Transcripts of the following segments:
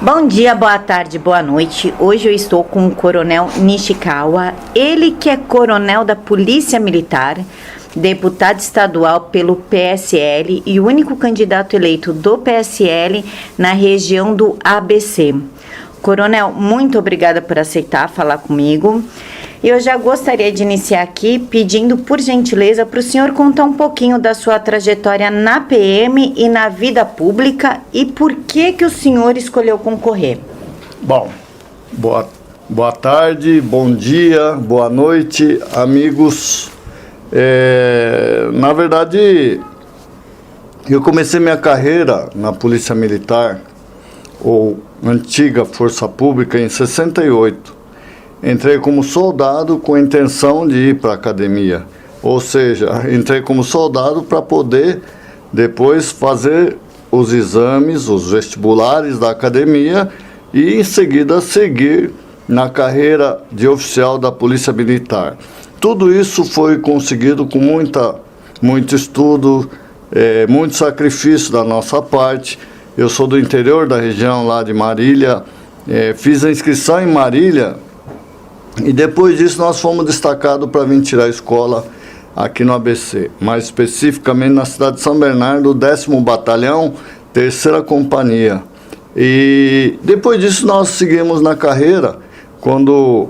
Bom dia, boa tarde, boa noite. Hoje eu estou com o Coronel Nishikawa, ele que é coronel da Polícia Militar, deputado estadual pelo PSL e o único candidato eleito do PSL na região do ABC. Coronel, muito obrigada por aceitar falar comigo. Eu já gostaria de iniciar aqui pedindo, por gentileza, para o senhor contar um pouquinho da sua trajetória na PM e na vida pública e por que o senhor escolheu concorrer. Bom, boa tarde, bom dia, boa noite, amigos. Na verdade, eu comecei minha carreira na Polícia Militar, ou antiga Força Pública, em 68. Entrei como soldado com a intenção de ir para a academia. Ou seja, entrei como soldado para poder depois fazer os exames, os vestibulares da academia e em seguida seguir na carreira de oficial da Polícia Militar. Tudo isso foi conseguido com muito estudo, muito sacrifício da nossa parte. Eu sou do interior da região lá de Marília, fiz a inscrição em Marília e depois disso nós fomos destacados para vir tirar a escola aqui no ABC, mais especificamente na cidade de São Bernardo, 10º Batalhão, 3ª Companhia. E depois disso nós seguimos na carreira, quando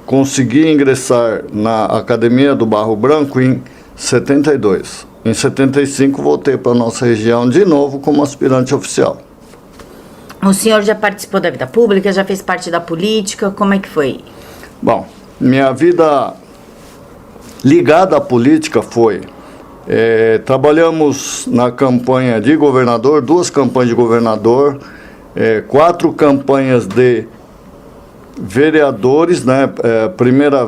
consegui ingressar na Academia do Barro Branco em 72. Em 75 voltei para a nossa região de novo como aspirante oficial. O senhor já participou da vida pública, já fez parte da política, como é que foi? Bom, minha vida ligada à política foi... trabalhamos na campanha de governador, 2 campanhas de governador, 4 campanhas de vereadores, né? Primeira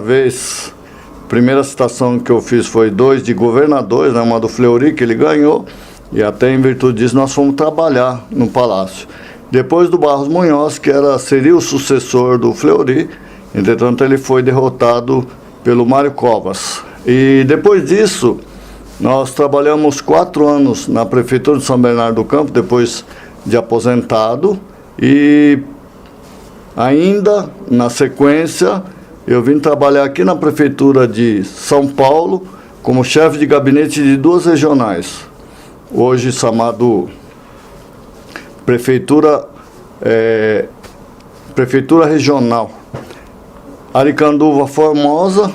citação que eu fiz foi 2 de governadores, né? Uma do Fleury, que ele ganhou, e até em virtude disso nós fomos trabalhar no Palácio. Depois do Barros Munhoz, que seria o sucessor do Fleury, entretanto ele foi derrotado pelo Mário Covas. E depois disso, nós trabalhamos 4 anos na Prefeitura de São Bernardo do Campo, depois de aposentado, e ainda na sequência eu vim trabalhar aqui na Prefeitura de São Paulo como chefe de gabinete de 2 regionais, hoje chamado Prefeitura Regional Aricanduva Formosa,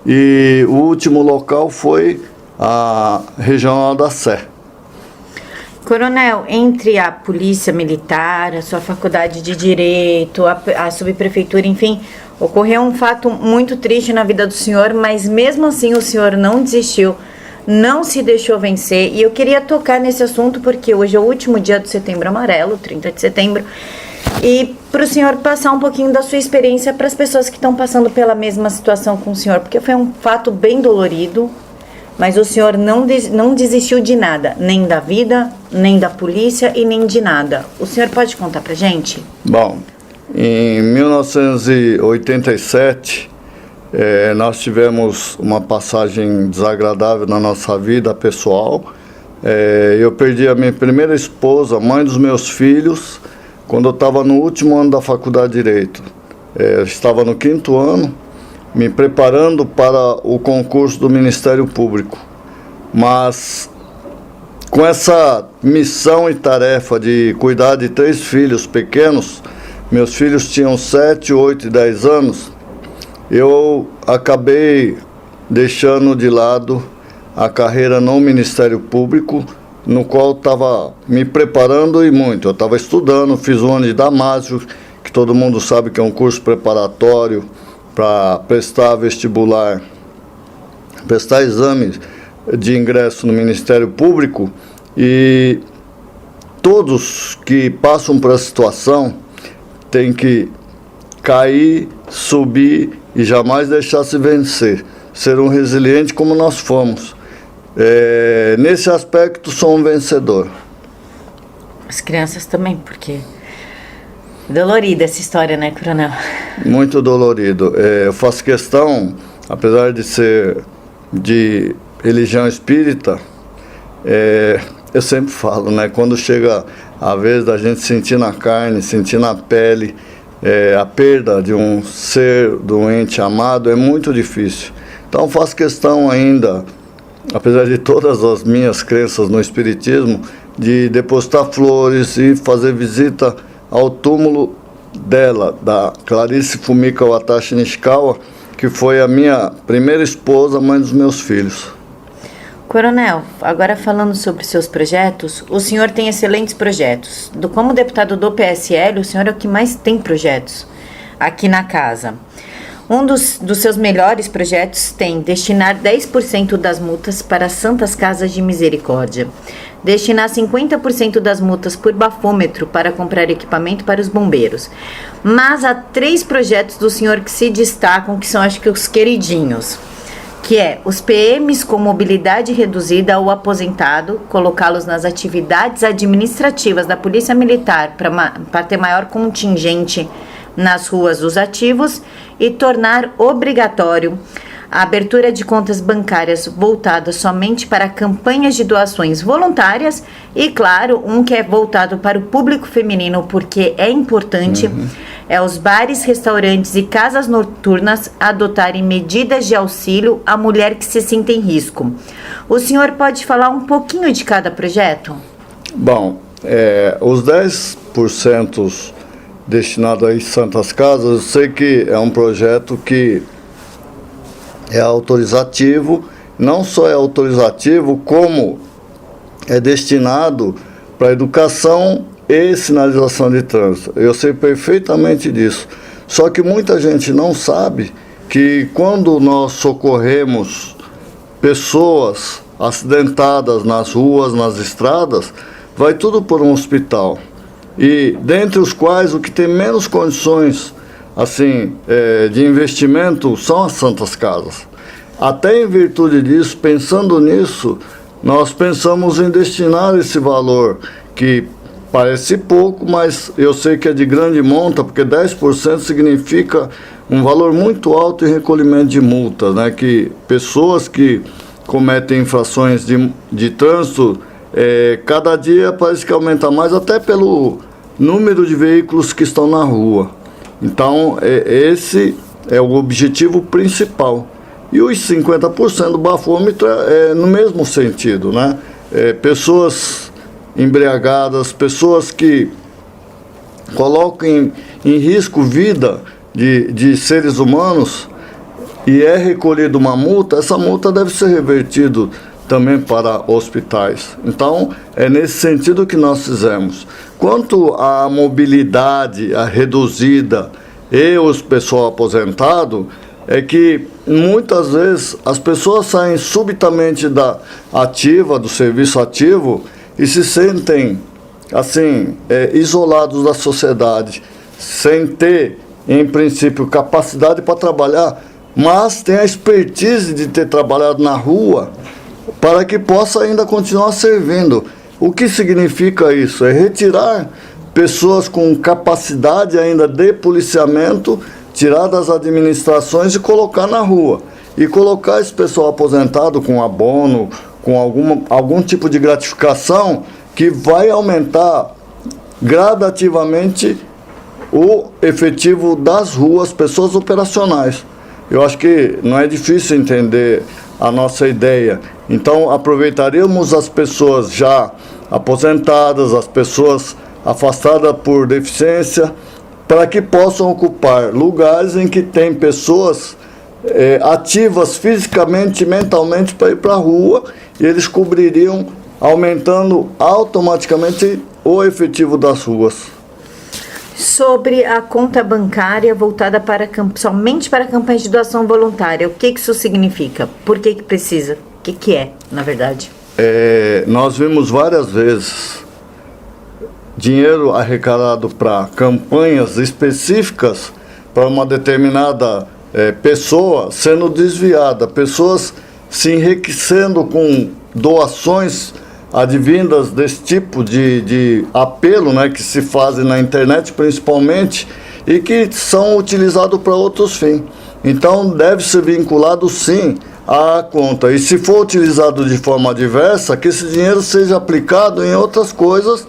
e o último local foi a Regional da Sé. Coronel, entre a Polícia Militar, a sua faculdade de Direito, a subprefeitura, enfim, ocorreu um fato muito triste na vida do senhor, mas mesmo assim o senhor não desistiu, não se deixou vencer, e eu queria tocar nesse assunto porque hoje é o último dia do Setembro Amarelo, 30 de setembro, e para o senhor passar um pouquinho da sua experiência para as pessoas que estão passando pela mesma situação com o senhor, porque foi um fato bem dolorido, mas o senhor não desistiu de nada, nem da vida, nem da polícia e nem de nada. O senhor pode contar pra gente? Bom, em 1987, nós tivemos uma passagem desagradável na nossa vida pessoal. Eu perdi a minha primeira esposa, mãe dos meus filhos, quando eu estava no último ano da Faculdade de Direito. Eu estava no 5º ano, me preparando para o concurso do Ministério Público. Mas com essa missão e tarefa de cuidar de 3 filhos pequenos, meus filhos tinham 7, 8 e 10 anos, eu acabei deixando de lado a carreira no Ministério Público, no qual estava me preparando e muito. Eu estava estudando, fiz o ano de Damásio, que todo mundo sabe que é um curso preparatório para prestar vestibular, prestar exame de ingresso no Ministério Público, e todos que passam por essa situação têm que cair, subir e jamais deixar se vencer, ser um resiliente como nós fomos. Nesse aspecto sou um vencedor. As crianças também, porque dolorida essa história, né, Coronel? Muito dolorido. Eu faço questão, apesar de ser de religião espírita, eu sempre falo, né? Quando chega a vez da gente sentir na carne, sentir na pele a perda de um ser doente amado, é muito difícil. Então faço questão ainda, apesar de todas as minhas crenças no espiritismo, de depositar flores e fazer visita ao túmulo dela, da Clarice Fumika Watashi Nishikawa, que foi a minha primeira esposa, mãe dos meus filhos. Coronel, agora falando sobre seus projetos, o senhor tem excelentes projetos. Como deputado do PSL, o senhor é o que mais tem projetos aqui na casa. Um dos seus melhores projetos tem destinar 10% das multas para as Santas Casas de Misericórdia, destinar 50% das multas por bafômetro para comprar equipamento para os bombeiros. Mas há 3 projetos do senhor que se destacam, que são, acho que, os queridinhos, que é os PMs com mobilidade reduzida ou aposentado, colocá-los nas atividades administrativas da Polícia Militar para ter maior contingente nas ruas dos ativos e tornar obrigatório a abertura de contas bancárias voltadas somente para campanhas de doações voluntárias e, claro, um que é voltado para o público feminino, porque é importante, é os bares, restaurantes e casas noturnas adotarem medidas de auxílio à mulher que se sinta em risco. O senhor pode falar um pouquinho de cada projeto? Bom, os 10% destinados às Santas Casas, eu sei que é um projeto que é autorizativo, não só é autorizativo, como é destinado para educação e sinalização de trânsito. Eu sei perfeitamente disso. Só que muita gente não sabe que quando nós socorremos pessoas acidentadas nas ruas, nas estradas, vai tudo por um hospital. E dentre os quais o que tem menos condições assim, de investimento são as Santas Casas. Até em virtude disso, pensando nisso, nós pensamos em destinar esse valor, que parece pouco, mas eu sei que é de grande monta, porque 10% significa um valor muito alto em recolhimento de multas, né? Que pessoas que cometem infrações de trânsito, cada dia parece que aumenta mais, até pelo número de veículos que estão na rua. Então, esse é o objetivo principal. E os 50% do bafômetro é no mesmo sentido, né? Pessoas embriagadas, pessoas que colocam em risco vida de seres humanos e é recolhida uma multa, essa multa deve ser revertida também para hospitais. Então, é nesse sentido que nós fizemos. Quanto à mobilidade reduzida e os pessoal aposentado, é que muitas vezes as pessoas saem subitamente da ativa, do serviço ativo, e se sentem assim, isolados da sociedade, sem ter, em princípio, capacidade para trabalhar, mas tem a expertise de ter trabalhado na rua, para que possa ainda continuar servindo. O que significa isso? É retirar pessoas com capacidade ainda de policiamento, tirar das administrações e colocar na rua. E colocar esse pessoal aposentado com abono, com algum tipo de gratificação que vai aumentar gradativamente o efetivo das ruas, pessoas operacionais. Eu acho que não é difícil entender a nossa ideia. Então, aproveitaríamos as pessoas já aposentadas, as pessoas afastadas por deficiência, para que possam ocupar lugares em que tem pessoas ativas fisicamente e mentalmente para ir para a rua, e eles cobririam, aumentando automaticamente o efetivo das ruas. Sobre a conta bancária voltada somente para campanhas de doação voluntária, o que isso significa? Por que precisa? O que é, na verdade? Nós vimos várias vezes dinheiro arrecadado para campanhas específicas para uma determinada pessoa sendo desviada, pessoas se enriquecendo com doações advindas desse tipo de apelo, né, que se fazem na internet principalmente, e que são utilizados para outros fins. Então deve ser vinculado sim à conta. E se for utilizado de forma diversa, que esse dinheiro seja aplicado em outras coisas,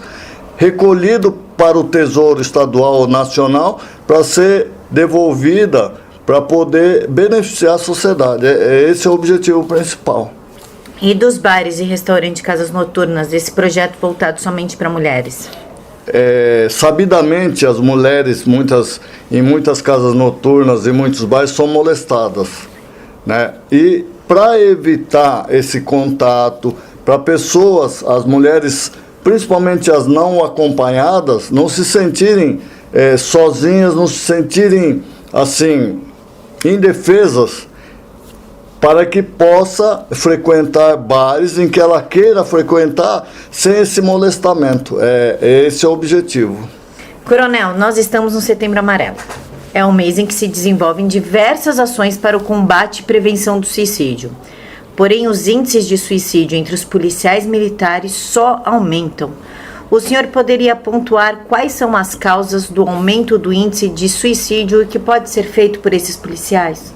recolhido para o Tesouro Estadual ou Nacional, para ser devolvida, para poder beneficiar a sociedade. Esse é o objetivo principal. E dos bares e restaurantes, casas noturnas, desse projeto voltado somente para mulheres? Sabidamente, as mulheres, em muitas casas noturnas e muitos bares, são molestadas, né? E para evitar esse contato, para pessoas, as mulheres, principalmente as não acompanhadas, não se sentirem sozinhas, não se sentirem assim indefesas, para que possa frequentar bares em que ela queira frequentar sem esse molestamento. Esse é o objetivo. Coronel, nós estamos no Setembro Amarelo. É um mês em que se desenvolvem diversas ações para o combate e prevenção do suicídio. Porém, os índices de suicídio entre os policiais militares só aumentam. O senhor poderia pontuar quais são as causas do aumento do índice de suicídio e o que pode ser feito por esses policiais?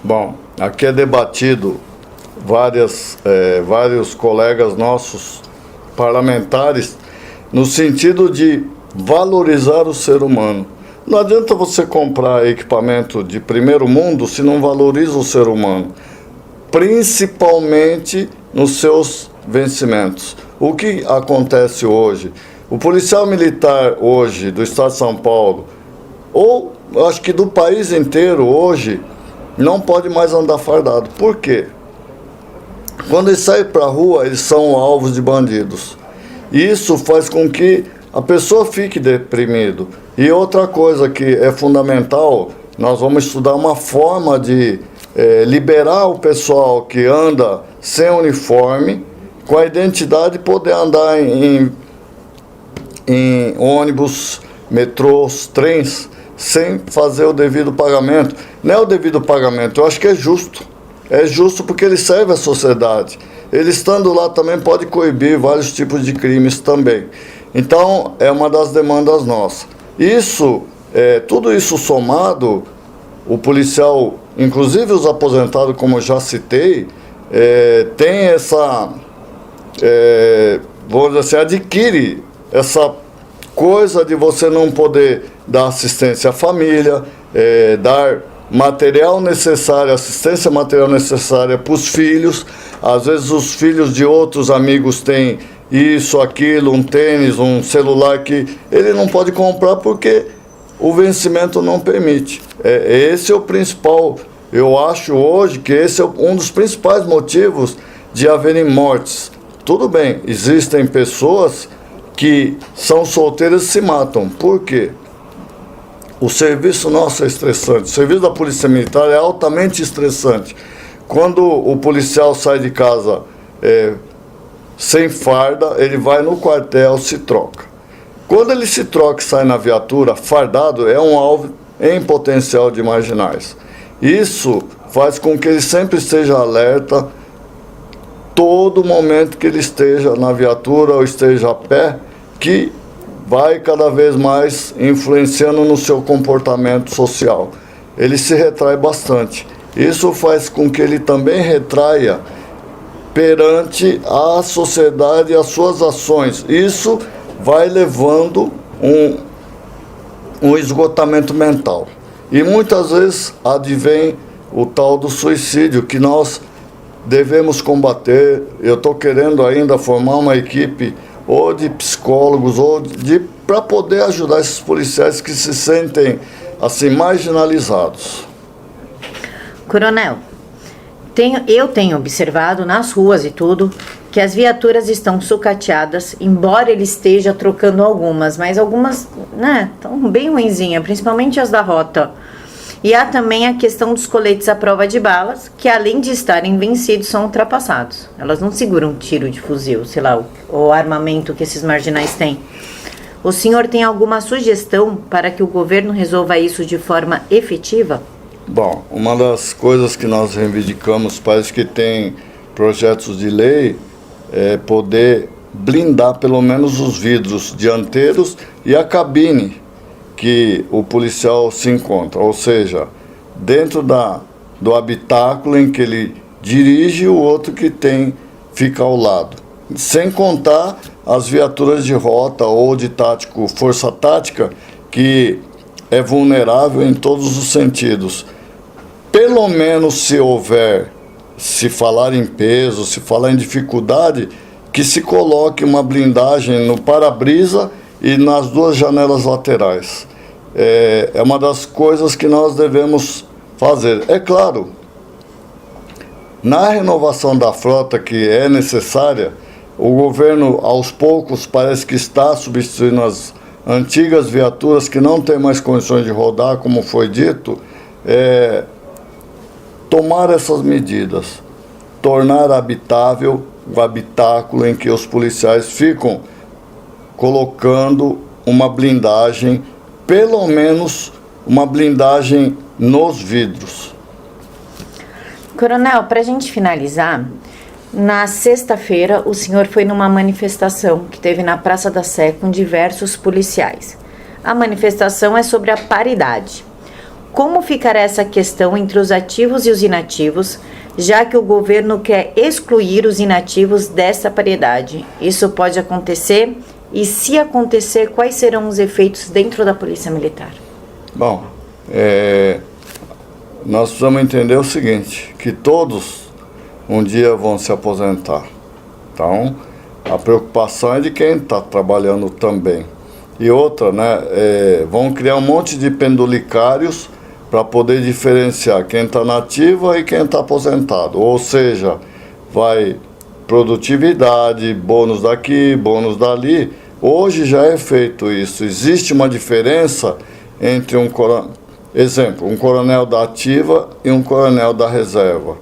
Bom, aqui é debatido vários colegas nossos parlamentares no sentido de valorizar o ser humano. Não adianta você comprar equipamento de primeiro mundo se não valoriza o ser humano, principalmente nos seus vencimentos. O que acontece hoje? O policial militar hoje do estado de São Paulo, ou acho que do país inteiro hoje, não pode mais andar fardado. Por quê? Quando eles saem para a rua, eles são alvos de bandidos. Isso faz com que a pessoa fique deprimido. E outra coisa que é fundamental, nós vamos estudar uma forma de liberar o pessoal que anda sem uniforme, com a identidade, poder andar em ônibus, metrôs, trens, sem fazer o devido pagamento. Não é o devido pagamento, eu acho que é justo. É justo porque ele serve à sociedade. Ele estando lá também pode coibir vários tipos de crimes também. Então, é uma das demandas nossas. Tudo isso somado, o policial, inclusive os aposentados, como eu já citei, tem essa, vamos dizer assim, adquire essa coisa de você não poder dar assistência à família, dar material necessário, assistência material necessária para os filhos. Às vezes os filhos de outros amigos têm isso, aquilo, um tênis, um celular que ele não pode comprar porque o vencimento não permite. Esse é o principal, eu acho hoje que esse é um dos principais motivos de haverem mortes. Tudo bem, existem pessoas que são solteiras e se matam. Por quê? O serviço nosso é estressante. O serviço da Polícia Militar é altamente estressante. Quando o policial sai de casa sem farda, ele vai no quartel, se troca. Quando ele se troca e sai na viatura, fardado, é um alvo em potencial de marginais. Isso faz com que ele sempre esteja alerta, todo momento que ele esteja na viatura ou esteja a pé, que vai cada vez mais influenciando no seu comportamento social. Ele se retrai bastante. Isso faz com que ele também retraia perante a sociedade e as suas ações. Isso vai levando um esgotamento mental. E muitas vezes advém o tal do suicídio, que nós devemos combater. Eu estou querendo ainda formar uma equipe ou de psicólogos, para poder ajudar esses policiais que se sentem assim marginalizados. Coronel, eu tenho observado nas ruas e tudo que as viaturas estão sucateadas, embora ele esteja trocando algumas, mas algumas, né, estão bem ruinzinhas, principalmente as da rota. E há também a questão dos coletes à prova de balas, que além de estarem vencidos, são ultrapassados. Elas não seguram tiro de fuzil, sei lá, o armamento que esses marginais têm. O senhor tem alguma sugestão para que o governo resolva isso de forma efetiva? Bom, uma das coisas que nós reivindicamos, parece que tem projetos de lei, é poder blindar pelo menos os vidros dianteiros e a cabine que o policial se encontra, ou seja, dentro do habitáculo em que ele dirige e o outro que fica ao lado. Sem contar as viaturas de rota ou de tático, força tática, que é vulnerável em todos os sentidos. Pelo menos se falar em peso, se falar em dificuldade, que se coloque uma blindagem no para-brisa e nas duas janelas laterais. É uma das coisas que nós devemos fazer. É claro, na renovação da frota que é necessária, o governo aos poucos parece que está substituindo as antigas viaturas que não têm mais condições de rodar, como foi dito, tomar essas medidas, tornar habitável o habitáculo em que os policiais ficam colocando uma blindagem, pelo menos uma blindagem nos vidros. Coronel, para a gente finalizar, na sexta-feira o senhor foi numa manifestação que teve na Praça da Sé com diversos policiais. A manifestação é sobre a paridade. Como ficará essa questão entre os ativos e os inativos, já que o governo quer excluir os inativos dessa paridade? Isso pode acontecer? E se acontecer, quais serão os efeitos dentro da Polícia Militar? Bom, nós precisamos entender o seguinte, que todos um dia vão se aposentar. Então, a preocupação é de quem está trabalhando também. E outra, né, vão criar um monte de pendulicários para poder diferenciar quem está na ativa e quem está aposentado. Ou seja, vai produtividade, bônus daqui, bônus dali. Hoje já é feito isso. Existe uma diferença entre um coronel da ativa e um coronel da reserva.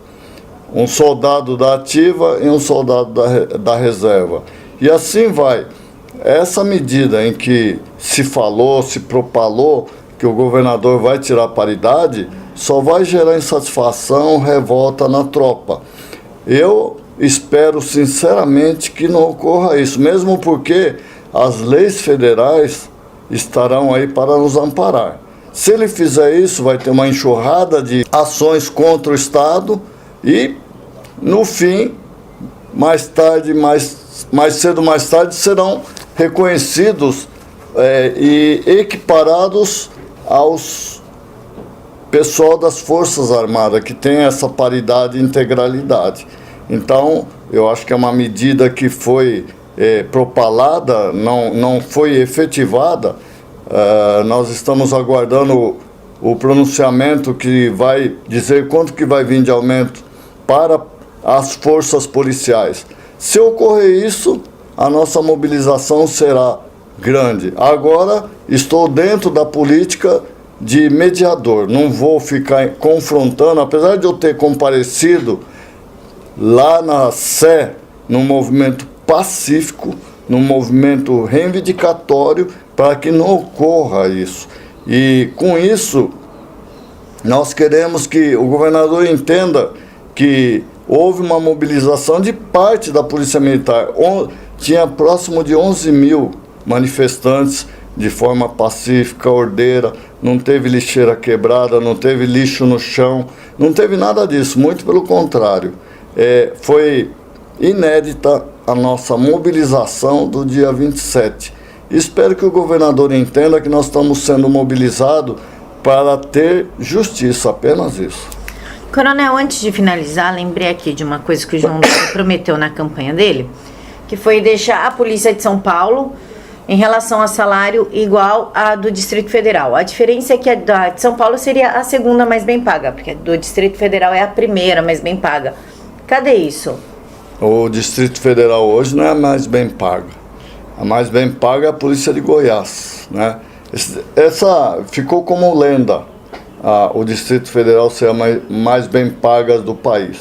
Um soldado da ativa e um soldado da reserva. E assim vai. Essa medida em que se falou, se propalou que o governador vai tirar a paridade, só vai gerar insatisfação, revolta na tropa. Eu espero sinceramente que não ocorra isso, mesmo porque as leis federais estarão aí para nos amparar. Se ele fizer isso, vai ter uma enxurrada de ações contra o Estado e, no fim, mais cedo ou mais tarde, serão reconhecidos e equiparados aos pessoal das Forças Armadas, que tem essa paridade e integralidade. Então, eu acho que é uma medida que foi propalada, não foi efetivada. Nós estamos aguardando o pronunciamento que vai dizer quanto que vai vir de aumento para as forças policiais. Se ocorrer isso, a nossa mobilização será grande. Agora, estou dentro da política de mediador, não vou ficar confrontando, apesar de eu ter comparecido lá na Sé, num movimento pacífico, num movimento reivindicatório, para que não ocorra isso. E com isso, nós queremos que o governador entenda que houve uma mobilização de parte da Polícia Militar. Tinha próximo de 11 mil manifestantes de forma pacífica, ordeira, não teve lixeira quebrada, não teve lixo no chão, não teve nada disso, muito pelo contrário. Foi inédita a nossa mobilização do dia 27. Espero que o governador entenda que nós estamos sendo mobilizados para ter justiça, apenas isso. Coronel, antes de finalizar, lembrei aqui de uma coisa que o João prometeu na campanha dele, que foi deixar a Polícia de São Paulo em relação a salário igual à do Distrito Federal. A diferença é que a da de São Paulo seria a segunda mais bem paga, porque a do Distrito Federal é a primeira mais bem paga. Cadê isso? O Distrito Federal hoje não é a mais bem paga. A mais bem paga é a Polícia de Goiás, né? Essa ficou como lenda, o Distrito Federal ser a mais bem paga do país.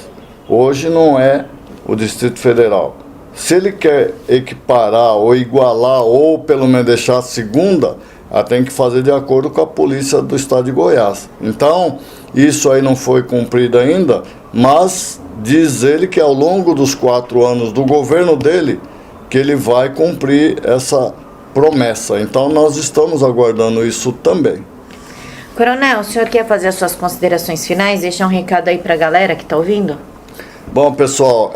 Hoje não é o Distrito Federal. Se ele quer equiparar ou igualar ou pelo menos deixar a segunda, ela tem que fazer de acordo com a polícia do estado de Goiás. Então, isso aí não foi cumprido ainda, mas diz ele que ao longo dos 4 anos do governo dele, que ele vai cumprir essa promessa. Então, nós estamos aguardando isso também. Coronel, o senhor quer fazer as suas considerações finais? Deixar um recado aí para a galera que está ouvindo? Bom, pessoal,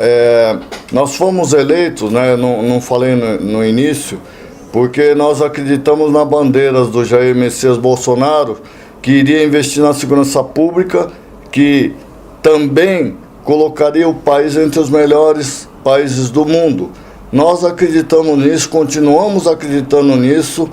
nós fomos eleitos, né, não falei no início, porque nós acreditamos nas bandeiras do Jair Messias Bolsonaro, que iria investir na segurança pública, que também colocaria o país entre os melhores países do mundo. Nós acreditamos nisso, continuamos acreditando nisso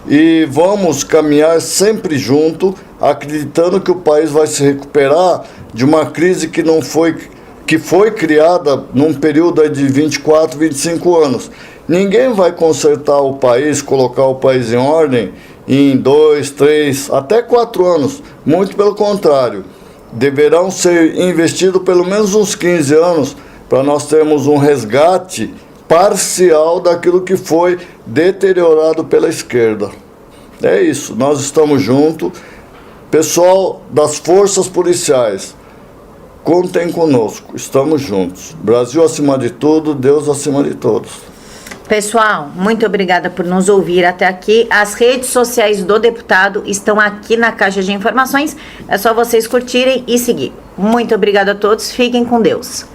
e vamos caminhar sempre junto, acreditando que o país vai se recuperar de uma crise que foi criada num período de 24, 25 anos. Ninguém vai consertar o país, colocar o país em ordem em 2, 3, até 4 anos. Muito pelo contrário. Deverão ser investidos pelo menos uns 15 anos para nós termos um resgate parcial daquilo que foi deteriorado pela esquerda. É isso, nós estamos juntos. Pessoal das forças policiais, contem conosco, estamos juntos. Brasil acima de tudo, Deus acima de todos. Pessoal, muito obrigada por nos ouvir até aqui. As redes sociais do deputado estão aqui na caixa de informações. É só vocês curtirem e seguir. Muito obrigada a todos. Fiquem com Deus.